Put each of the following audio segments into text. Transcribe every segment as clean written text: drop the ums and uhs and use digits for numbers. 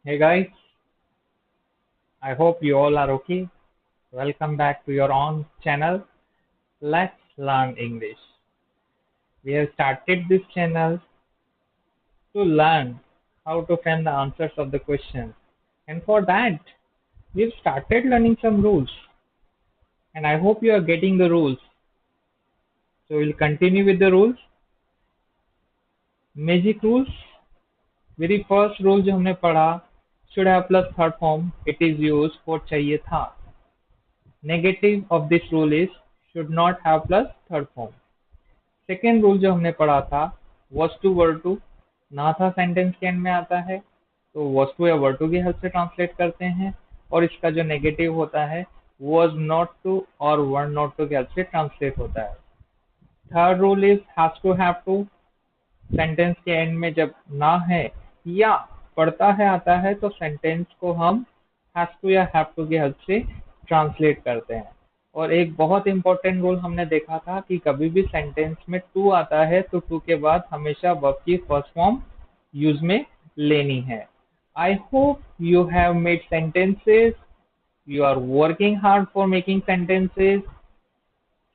Hey guys, I hope you all are okay. Welcome back to your own channel. Let's learn English. We have started this channel to learn how to frame the answers of the questions. And for that, we've started learning some rules. And I hope you are getting the rules. So we'll continue with the rules. Magic rules. Very first rule जो हमने पढ़ा, should have plus third form. It is used for चाहिए था. Negative of this rule is should not have plus third form. Second rule जो हमने पढ़ा था, was to were to ना था सेंटेंस के एंड में आता है तो was to या were to की हेल्प से ट्रांसलेट करते हैं, और इसका जो नेगेटिव होता है was not to और were not to की हेल्प से ट्रांसलेट होता है. Third rule is has to have to. Sentence के एंड में जब ना है या पढ़ता है आता है तो सेंटेंस को हम has to या have to की हेल्प से ट्रांसलेट करते हैं. और एक बहुत इंपॉर्टेंट रूल हमने देखा था कि कभी भी सेंटेंस में टू आता है तो टू के बाद हमेशा वर्ब की फर्स्ट फॉर्म यूज में लेनी है. I hope you have made sentences. You are working hard for making sentences.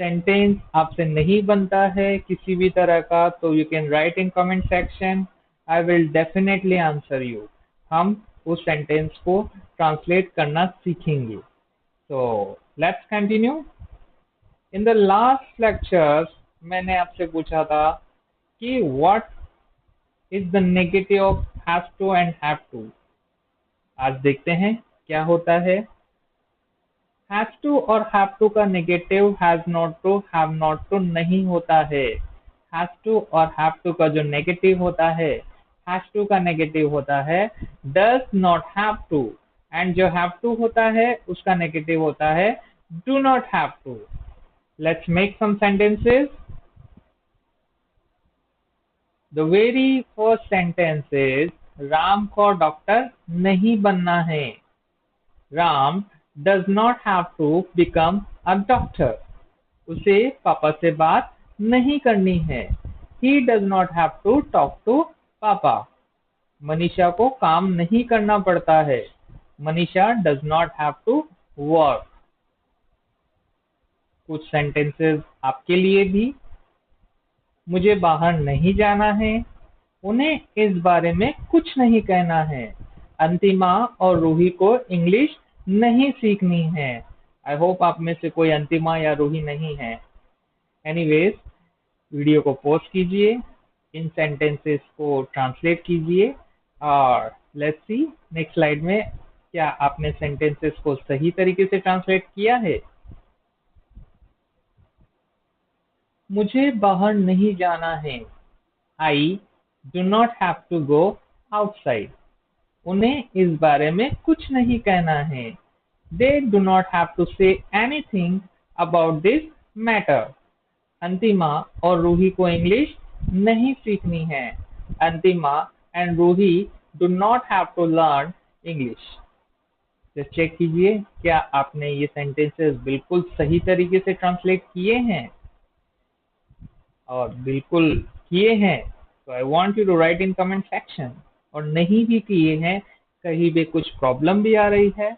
Sentence आपसे नहीं बनता है किसी भी तरह का तो you can write in comment section. I will definitely answer you. हम उस सेंटेंस को ट्रांसलेट करना सीखेंगे. So let's continue. In the last lectures मैंने आपसे पूछा था कि what is the negative of have to and have to. आज देखते हैं क्या होता है. have to और have to का negative has not to have not to नहीं होता है. has to और have to का जो नेगेटिव होता है, has to का नेगेटिव होता है does not have to, and जो have to होता है उसका नेगेटिव होता है do not have to. Let's make some sentences. The very first sentence is Ram को डॉक्टर नहीं बनना है. Ram does not have to become a doctor. उसे पापा से बात नहीं करनी है. He does not have to talk to पापा. मनीषा को काम नहीं करना पड़ता है. Manisha does not have to work. कुछ सेंटेंसेस आपके लिए भी. मुझे बाहर नहीं जाना है. उन्हें इस बारे में कुछ नहीं कहना है. अंतिमा और रूही को इंग्लिश नहीं सीखनी है. आई होप आप में से कोई अंतिमा या रूही नहीं है. एनीवेज, वीडियो को पॉज कीजिए, इन सेंटेंसेस को ट्रांसलेट कीजिए और लेट्स सी नेक्स्ट स्लाइड में क्या आपने सेंटेंसेस को सही तरीके से ट्रांसलेट किया है. मुझे बाहर नहीं जाना है. I do not have to go outside. उन्हें इस बारे में कुछ नहीं कहना है. They do not have to say anything about this matter. Antima और रूही को इंग्लिश नहीं सीखनी है. Antima and Ruhi do not have to learn English. Just check कीजिए क्या आपने ये सेंटेंसेस बिल्कुल सही तरीके से ट्रांसलेट किए हैं, और बिल्कुल किए हैं तो I want you to write in comment section. और नहीं भी किए हैं, कहीं भी कुछ प्रॉब्लम भी आ रही है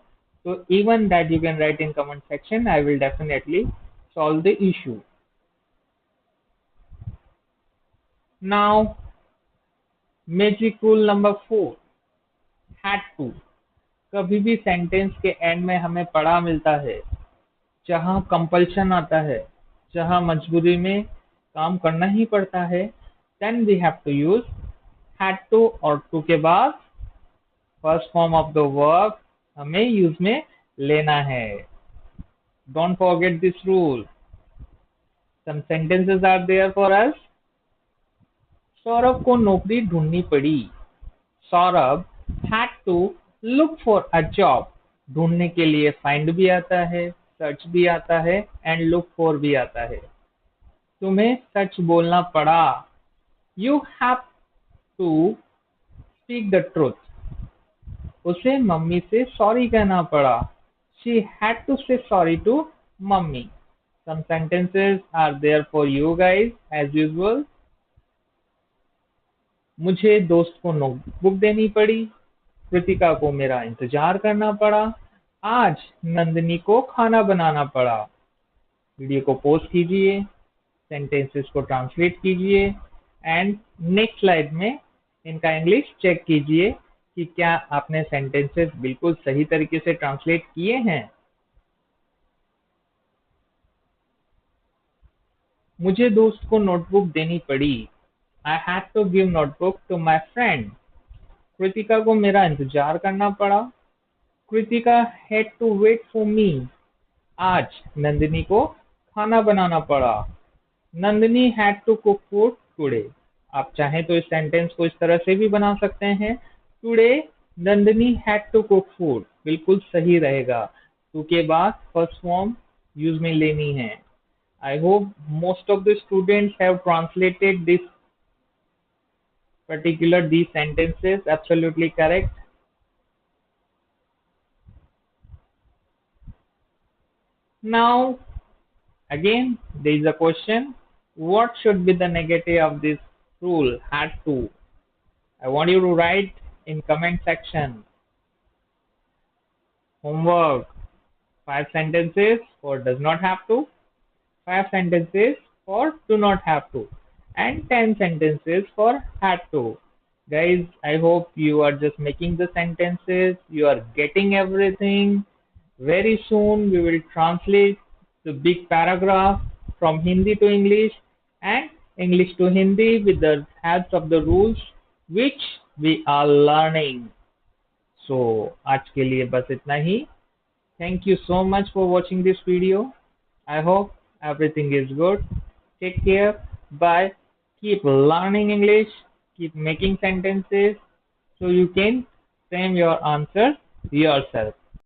तो even that you can write in comment section. I will definitely solve the issue. Now magic rule number 4, had to. कभी भी सेंटेंस के एंड में हमें पढ़ा मिलता है जहां कंपल्शन आता है, जहां मजबूरी में काम करना ही पड़ता है, then we have to use had to और टू के बाद first form of the verb हमें यूज में लेना है. Don't forget this rule. Some sentences are there for us. Saurabh को नौकरी ढूंढनी पड़ी. Saurabh had to look for a job. ढूंढने के लिए फाइंड भी आता है, सर्च भी आता है एंड लुक फॉर भी आता है. तुम्हें सच बोलना पड़ा. You have to speak the truth. उसे मम्मी से सॉरी कहना पड़ा. She had to say sorry to mummy. Some sentences are there for you guys as usual. मुझे दोस्त को नोटबुक देनी पड़ी. कृतिका को मेरा इंतजार करना पड़ा। आज नंदिनी को खाना बनाना पड़ा। वीडियो को पॉज कीजिए, सेंटेंसेस को ट्रांसलेट कीजिए एंड नेक्स्ट स्लाइड में इनका इंग्लिश चेक कीजिए कि क्या आपने सेंटेंसेस बिल्कुल सही तरीके से ट्रांसलेट किए हैं। मुझे दोस्त को नोटबुक देनी पड़ी। I had to give notebook to my friend. Kritika को मेरा इंतजार करना पड़ा। Kritika had to wait for me. आज नंदिनी को खाना बनाना पड़ा। Nandini had to cook food today. आप चाहें तो इस सेंटेंस को इस तरह से भी बना सकते हैं, today Nandini had to cook food, बिल्कुल सही रहेगा। टू के बाद फर्स्ट फॉर्म यूज में लेनी है। I hope most of the students have translated this these sentences absolutely correct. Now, again, there is a question. What should be the negative of this rule? Had to. I want you to write in comment section. Homework. 5 sentences for does not have to. 5 sentences for do not have to. And 10 sentences for had to. Guys, I hope you are just making the sentences. You are getting everything. Very soon we will translate the big paragraph from Hindi to English and English to Hindi with the help of the rules which we are learning. So आज के लिए बस इतना ही. Thank you so much for watching this video. I hope everything is good. Take care. Bye. Keep learning English. Keep making sentences so you can frame your answer yourself.